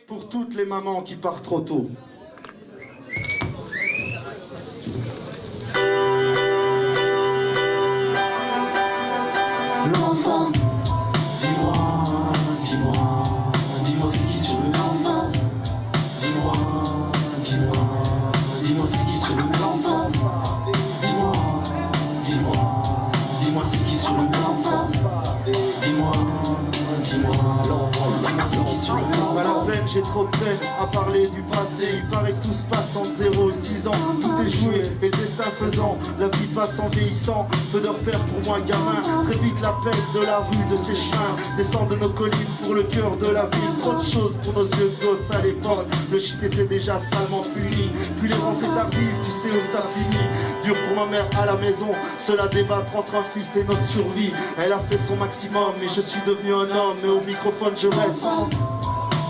Pour toutes les mamans qui partent trop tôt. L'enfant, dis-moi, dis-moi, dis-moi c'est qui sur le l'enfant. Dis-moi, dis-moi, dis-moi c'est qui sur le l'enfant. Dis-moi, dis-moi, dis-moi c'est qui sur le l'enfant. Dis-moi, dis-moi, dis-moi c'est qui sur le l'enfant. Pas la peine, j'ai trop de peine à parler du passé. Il paraît que tout se passe entre 0 et 6 ans. Tout est joué et le destin faisant, la vie passe en vieillissant. Peu de repères pour moi gamin. Très vite l'appel de la rue, de ses chemins. Descend de nos collines pour le cœur de la ville. Trop de choses pour nos yeux de gosse à l'époque. Le shit était déjà salement puni. Puis les rentrées tardives, tu sais où ça finit. Dur pour ma mère à la maison, cela débattre entre un fils et notre survie. Elle a fait son maximum et je suis devenu un homme. Mais au microphone je reste.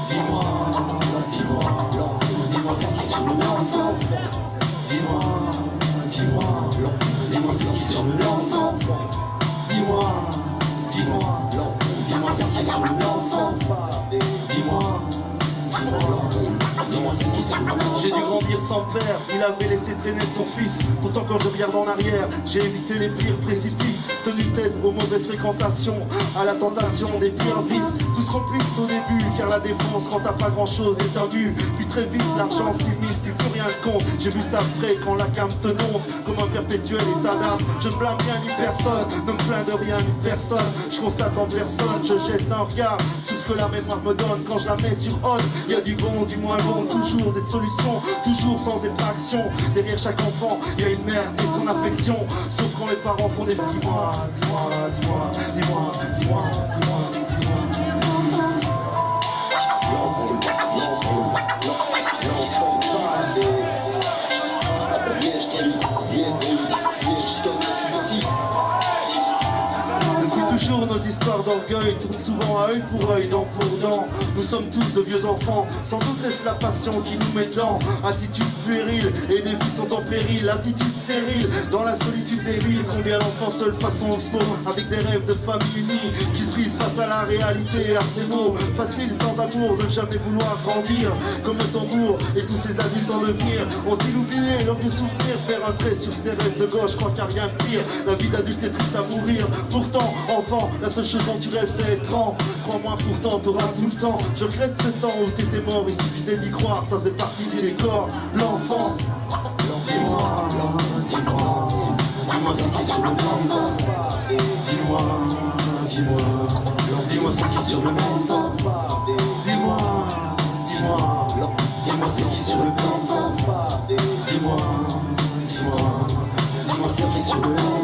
Dis-moi, dis-moi, dis-moi c'est qui sur le l'enfant. Dis-moi, dis-moi, dis-moi c'est qui sur le l'enfant. Dis-moi, dis-moi, dis-moi c'est qui sur le l'enfant. Dis-moi, dis-moi, dis-moi c'est qui sur le l'enfant. J'ai dû grandir sans père, il avait laissé traîner son fils. Pourtant quand je regarde en arrière, j'ai évité les pires précipices. Tenu tête aux mauvaises fréquentations, à la tentation des pires vices. Tous complices au début, car la défense quand t'as pas grand chose est un but. Puis très vite l'argent s'immisce, c'est plus rien de compte. J'ai vu ça frais quand la cam te tombe, comme un perpétuel état d'âme. Je ne blâme rien ni personne, ne me plains de rien ni personne. Je constate en personne, je jette un regard sur ce que la mémoire me donne. Quand je la mets sur on, il y a du bon, du moins bon. Toujours des solutions, toujours sans effraction. Derrière chaque enfant, il y a une mère et son affection. Sauf quand les parents font des dis-moi, dis-moi, dis-moi, dis-moi, dis-moi, dis-moi, toujours nos histoires d'orgueil tournent souvent à œil pour œil, dent pour dent. Nous sommes tous de vieux enfants, sans doute est-ce la passion qui nous met dedans. Attitude puérile et des vies sont en péril. Attitude stérile dans la solitude des villes. Combien d'enfants seuls façon au saut, avec des rêves de famille unie qui se brisent face à la réalité. À ces mots faciles sans amour, de jamais vouloir grandir comme un tambour. Et tous ces adultes en devenir ont-ils oublié leurs vieux souvenirs? Faire un trait sur ces rêves de gauche, crois qu'il n'y a rien de pire. La vie d'adulte est triste à mourir. Pourtant, enfant, la seule chose dont tu rêves c'est être grand. Crois-moi pourtant t'auras tout le temps. Je regrette ce temps où t'étais mort, il suffisait d'y croire, ça faisait partie du décor. L'enfant, dis-moi, dis-moi, dis-moi c'est qui sur le l'enfant. Dis-moi, dis-moi, dis-moi c'est qui sur le l'enfant. Dis-moi, dis-moi, dis-moi c'est qui sur le l'enfant. Dis-moi, dis-moi, dis-moi c'est qui sur le l'enfant.